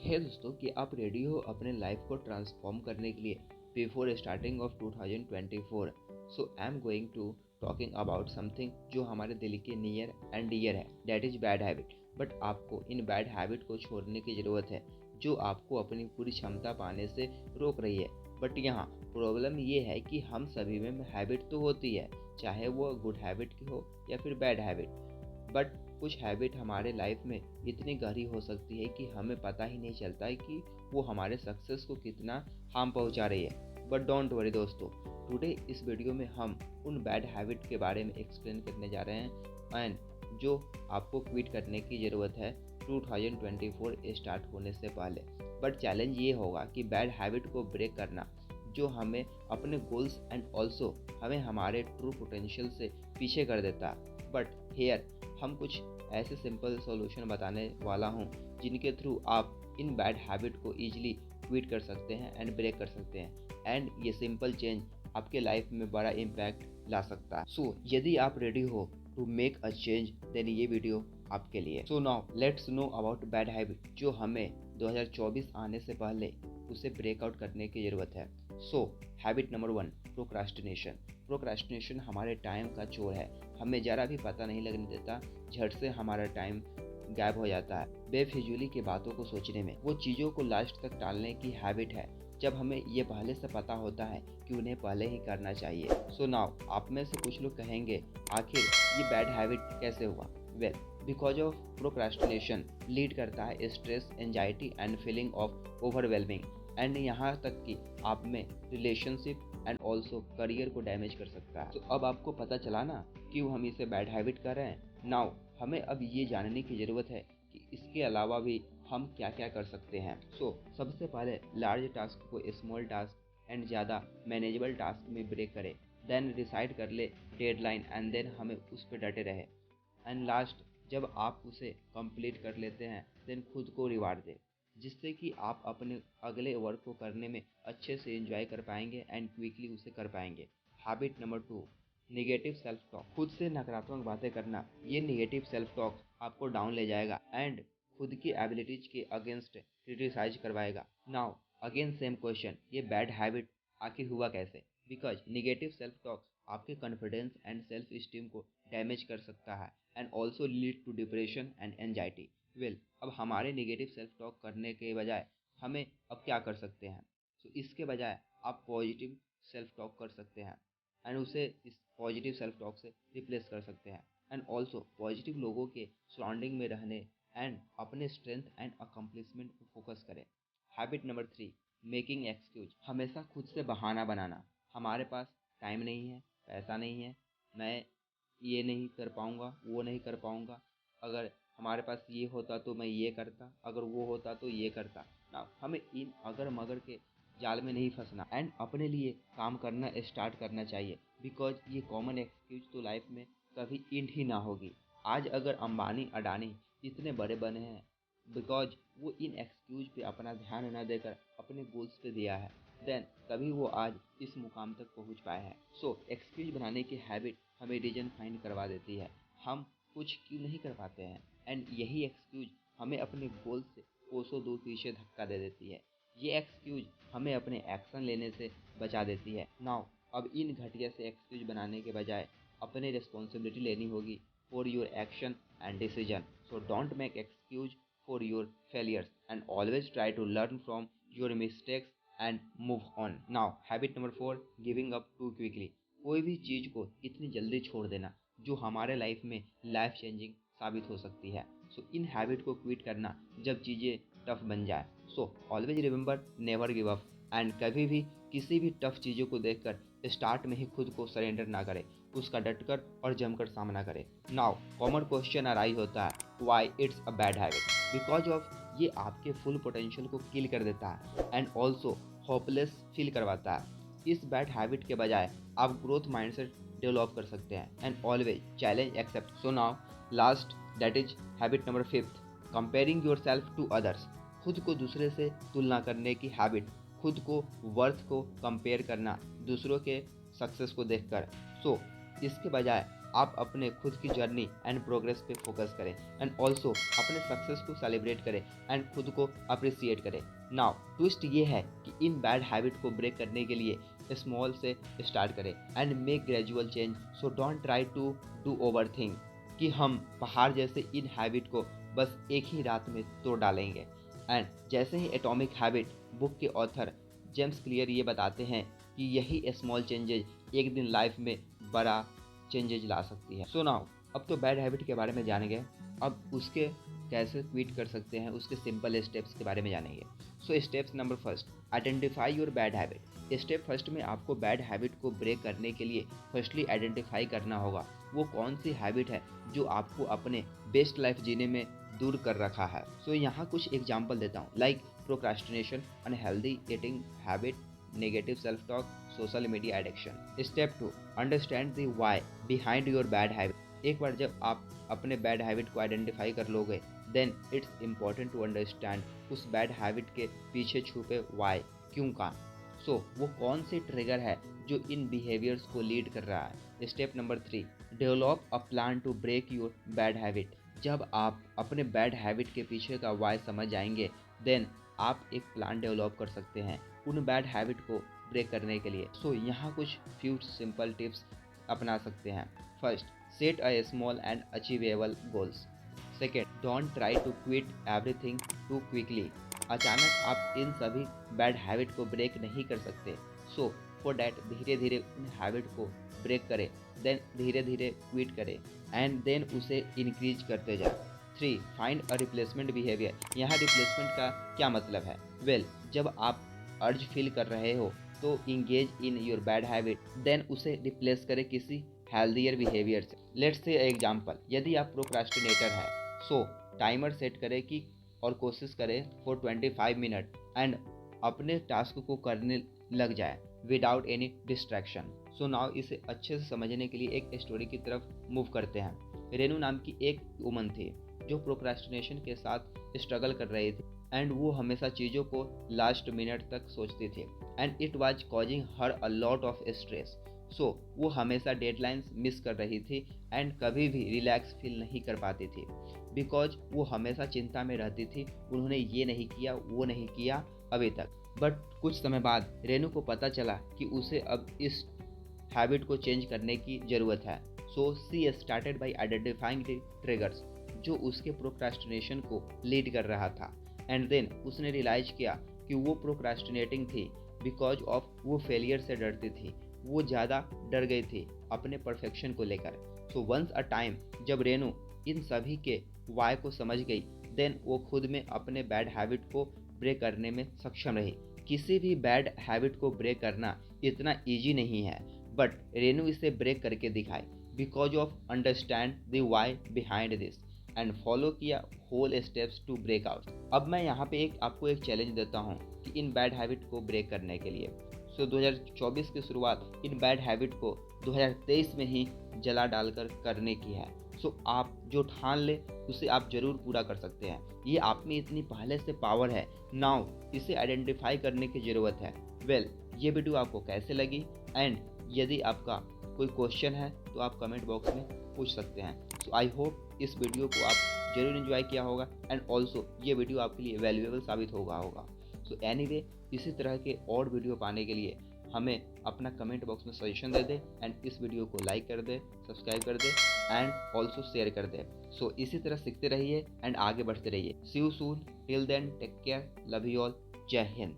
है दोस्तों कि आप रेडी हो अपने लाइफ को ट्रांसफॉर्म करने के लिए before starting of 2024। So I am going to talking about something जो हमारे दिल के नियर एंड डियर है, that is bad habit. But आपको इन बैड हैबिट को छोड़ने की ज़रूरत है जो आपको अपनी पूरी क्षमता पाने से रोक रही है। बट यहाँ प्रॉब्लम ये है कि हम सभी में हैबिट तो होती है, चाहे वो गुड हैबिट की हो या फिर बैड हैबिट। बट कुछ हैबिट हमारे लाइफ में इतनी गहरी हो सकती है कि हमें पता ही नहीं चलता है कि वो हमारे सक्सेस को कितना हार्म पहुंचा रही है। बट डोंट वरी दोस्तों, टुडे इस वीडियो में हम उन बैड हैबिट के बारे में एक्सप्लेन करने जा रहे हैं एंड जो आपको क्विट करने की ज़रूरत है 2024 स्टार्ट होने से पहले। बट चैलेंज ये होगा कि बैड हैबिट को ब्रेक करना जो हमें अपने गोल्स एंड ऑल्सो हमें हमारे ट्रू पोटेंशियल से पीछे कर देता। बट हेयर हम कुछ ऐसे सिंपल सॉल्यूशन बताने वाला हूँ जिनके थ्रू आप इन बैड हैबिट को ईजिली क्विट कर सकते हैं एंड ब्रेक कर सकते हैं एंड ये सिंपल चेंज आपके लाइफ में बड़ा इम्पैक्ट ला सकता है। सो यदि आप रेडी हो to make a change then ये वीडियो आपके लिए। So now let's know about bad habit जो हमें 2024 आने से पहले उसे ब्रेकआउट करने की ज़रूरत है। सो हैबिट नंबर 1, प्रोक्रास्टिनेशन। प्रोक्रास्टिनेशन हमारे टाइम का चोर है, हमें ज़रा भी पता नहीं लगने देता, झट से हमारा टाइम गायब हो जाता है बेफिजूली की बातों को सोचने में। वो चीज़ों को लास्ट तक टालने की हैबिट है जब हमें ये पहले से पता होता है कि उन्हें पहले ही करना चाहिए। सो नाउ आप में से कुछ लोग कहेंगे आखिर ये बैड हैबिट कैसे हुआ? Well, because of procrastination lead करता है stress, anxiety and feeling of overwhelming and यहाँ तक कि आप में रिलेशनशिप एंड ऑल्सो करियर को डैमेज कर सकता है। तो अब आपको पता चला ना क्यों हम इसे बैड हैबिट कर रहे हैं। नाउ हमें अब ये जानने की ज़रूरत है कि इसके अलावा भी हम क्या क्या कर सकते हैं। सबसे पहले लार्ज टास्क को स्मॉल टास्क एंड ज़्यादा मैनेजेबल टास्क में ब्रेक करें। देन डिसाइड कर ले डेडलाइन एंड देन हमें उस पर डटे रहे। एंड लास्ट, जब आप उसे कंप्लीट कर लेते हैं देन खुद को रिवार्ड दें, जिससे कि आप अपने अगले वर्क को करने में अच्छे से एंजॉय कर पाएंगे एंड क्विकली उसे कर पाएंगे। Habit number 2, negative self talk. खुद से नकारात्मक बातें करना, ये निगेटिव सेल्फ टॉक आपको डाउन ले जाएगा एंड खुद की एबिलिटीज के अगेंस्ट क्रिटिसाइज करवाएगा। नाउ अगेन सेम क्वेश्चन, ये बैड हैबिट आखिर हुआ कैसे? बिकॉज निगेटिव सेल्फ टॉक आपके कॉन्फिडेंस एंड सेल्फ स्टीम को डैमेज कर सकता है and also lead to depression and anxiety. Well, अब हमारे नेगेटिव सेल्फ टॉक करने के बजाय हमें अब क्या कर सकते हैं? इसके बजाय आप पॉजिटिव सेल्फ टॉक कर सकते हैं एंड उसे इस पॉजिटिव सेल्फ टॉक से रिप्लेस कर सकते हैं एंड ऑल्सो पॉजिटिव लोगों के सराउंडिंग में रहने एंड अपने स्ट्रेंथ एंड अकम्पलिशमेंट पर फोकस करें। Habit number 3, making excuse. हमेशा खुद से बहाना बनाना, हमारे पास टाइम नहीं है, पैसा नहीं है, मैं ये नहीं कर पाऊँगा, वो नहीं कर पाऊँगा, अगर हमारे पास ये होता तो मैं ये करता, अगर वो होता तो ये करता ना। हमें इन अगर मगर के जाल में नहीं फंसना एंड अपने लिए काम करना स्टार्ट करना चाहिए। बिकॉज ये कॉमन एक्सक्यूज तो लाइफ में कभी एंड ही ना होगी। आज अगर अंबानी अडानी इतने बड़े बने हैं बिकॉज वो इन एक्सक्यूज पे अपना ध्यान न देकर अपने गोल्स पे दिया है, देन तभी वो आज इस मुकाम तक पहुंच पाए हैं। एक्सक्यूज बनाने की हैबिट हमें रीजन फाइंड करवा देती है, हम कुछ क्यों नहीं कर पाते हैं एंड यही एक्सक्यूज हमें अपने गोल से कोसों दूर पीछे धक्का दे देती है। ये एक्सक्यूज हमें अपने एक्शन लेने से बचा देती है। नाउ अब इन घटिया से एक्सक्यूज बनाने के बजाय अपने रिस्पॉन्सिबिलिटी लेनी होगी for your action and decision. So don't make excuse for your failures and always try to learn from your mistakes and move on. Now habit number 4, giving up too quickly. कोई भी चीज़ को इतनी जल्दी छोड़ देना जो हमारे लाइफ में लाइफ चेंजिंग साबित हो सकती है। इन हैबिट को क्विट करना जब चीज़ें टफ बन जाए। Always remember, never give up and कभी भी किसी भी टफ चीज़ों को देखकर स्टार्ट में ही खुद को सरेंडर ना करें, उसका डटकर और जमकर सामना करें। नाउ कॉमन क्वेश्चन अराइज होता है, why it's a bad habit? Because of ये आपके फुल पोटेंशियल को किल कर देता है एंड ऑल्सो होपलेस फील करवाता है। इस बैड हैबिट के बजाय आप ग्रोथ माइंडसेट डेवलप कर सकते हैं and always challenge accept. So now last, that is habit number 5, comparing your self to others. खुद को दूसरे से तुलना करने की हैबिट, खुद को वर्थ को कंपेयर करना दूसरों के सक्सेस को देखकर। इसके बजाय आप अपने खुद की जर्नी एंड प्रोग्रेस पे फोकस करें एंड ऑल्सो अपने सक्सेस को सेलिब्रेट करें एंड खुद को अप्रिसिएट करें। नाउ ट्विस्ट ये है कि इन बैड हैबिट को ब्रेक करने के लिए स्मॉल से स्टार्ट करें and make gradual change. So don't try to do over thing कि हम पहाड़ जैसे इन हैबिट को बस एक ही रात में तोड़ डालेंगे। एंड जैसे ही एटॉमिक हैबिट बुक के ऑथर जेम्स क्लियर ये बताते हैं कि यही स्मॉल चेंजेज एक दिन लाइफ में बड़ा चेंजेज ला सकती है। सो नाउ अब तो बैड हैबिट के बारे में जान गए, अब उसके कैसे क्विट कर सकते हैं उसके सिंपल स्टेप्स के बारे में जानेंगे। So steps number first, identify your bad habit. Step first में आपको बैड हैबिट को ब्रेक करने के लिए फर्स्टली आइडेंटिफाई करना होगा वो कौन सी हैबिट है जो आपको अपने बेस्ट लाइफ जीने में दूर कर रखा है। सो यहाँ कुछ एग्जाम्पल देता हूँ, like procrastination, unhealthy eating habit, negative self talk, social media addiction. Step 2, understand the why behind your bad habit. एक बार जब आप अपने बैड हैबिट को आइडेंटिफाई कर लोगे then it's important to understand उस बैड हैबिट के पीछे छुपे व्हाई, क्यों का। सो वो कौन सी ट्रिगर है जो इन बिहेवियर्स को लीड कर रहा है। Step number 3, develop a plan to break your bad habit. जब आप अपने बैड हैबिट के पीछे का व्हाई समझ जाएंगे देन आप एक प्लान डेवलप कर सकते हैं उन बैड हैबिट को ब्रेक करने के लिए। सो यहाँ कुछ फ्यू सिंपल टिप्स अपना सकते हैं। First, set a small and achievable goals. Second, don't try to quit everything too quickly. अचानक आप इन सभी बैड हैबिट को ब्रेक नहीं कर सकते। सो फॉर डैट धीरे धीरे उन हैबिट को ब्रेक करें, देन धीरे धीरे क्विट करें एंड देन उसे इंक्रीज करते जाए। 3, फाइंड अ रिप्लेसमेंट बिहेवियर। यहाँ रिप्लेसमेंट का क्या मतलब है? वेल, जब आप अर्ज फील कर रहे हो तो engage in your bad habit, then उसे रिप्लेस करें किसी हेल्दियर बिहेवियर से। लेट्स से एग्जांपल, यदि आप प्रोक्रास्टिनेटर है सो टाइमर सेट करें कि और कोशिश करें फॉर 25 मिनट एंड अपने टास्क को करने लग जाए without any distraction. So now इसे अच्छे से समझने के लिए एक स्टोरी की तरफ मूव करते हैं। रेनू नाम की एक वुमन थी जो प्रोक्रास्टिनेशन के साथ स्ट्रगल कर रही थी एंड वो हमेशा चीज़ों को लास्ट मिनट तक सोचती थी and it was causing her a lot of stress. So वो हमेशा डेडलाइंस मिस कर रही थी एंड कभी भी रिलैक्स फील नहीं कर पाती थी बिकॉज वो हमेशा चिंता में रहती थी, उन्होंने ये नहीं किया वो नहीं किया अभी तक। बट कुछ समय बाद रेनू को पता चला कि उसे अब इस हैबिट को चेंज करने की ज़रूरत है। So she started by identifying the triggers जो उसके प्रोक्रास्टिनेशन को लीड कर रहा था एंड देन उसने रियलाइज किया कि वो प्रोक्रास्टिनेटिंग थी बिकॉज ऑफ वो फेलियर से डरती थी, वो ज़्यादा डर गई थी अपने परफेक्शन को लेकर। सो वंस अ टाइम जब रेनू इन सभी के वाई को समझ गई देन वो खुद में अपने बैड हैबिट को ब्रेक करने में सक्षम रही। किसी भी बैड हैबिट को ब्रेक करना इतना ईजी नहीं है बट रेनू इसे ब्रेक करके दिखाई because of understand the why behind this and follow किया whole steps to break out. अब मैं यहाँ पे आपको एक चैलेंज देता हूँ कि इन बैड हैबिट को ब्रेक करने के लिए। सो 2024 की शुरुआत इन बैड हैबिट को 2023 में ही जला डालकर करने की है। सो आप जो ठान ले उसे आप जरूर पूरा कर सकते हैं। ये आप में इतनी पहले से पावर है, नाउ इसे आइडेंटिफाई करने की ज़रूरत है। वेल, ये वीडियो आपको कैसे लगी एंड यदि आपका कोई क्वेश्चन है तो आप कमेंट बॉक्स में पूछ सकते हैं। सो आई होप इस वीडियो को आप जरूर एंजॉय किया होगा एंड ऑल्सो ये वीडियो आपके लिए वैल्यूएबल साबित होगा। सो एनीवे, इसी तरह के और वीडियो पाने के लिए हमें अपना कमेंट बॉक्स में सजेशन दे दे एंड इस वीडियो को लाइक कर दे, सब्सक्राइब कर दे एंड ऑल्सो शेयर कर दे। सो इसी तरह सीखते रहिए एंड आगे बढ़ते रहिए। See you soon, till then take care, love you all, जय हिंद।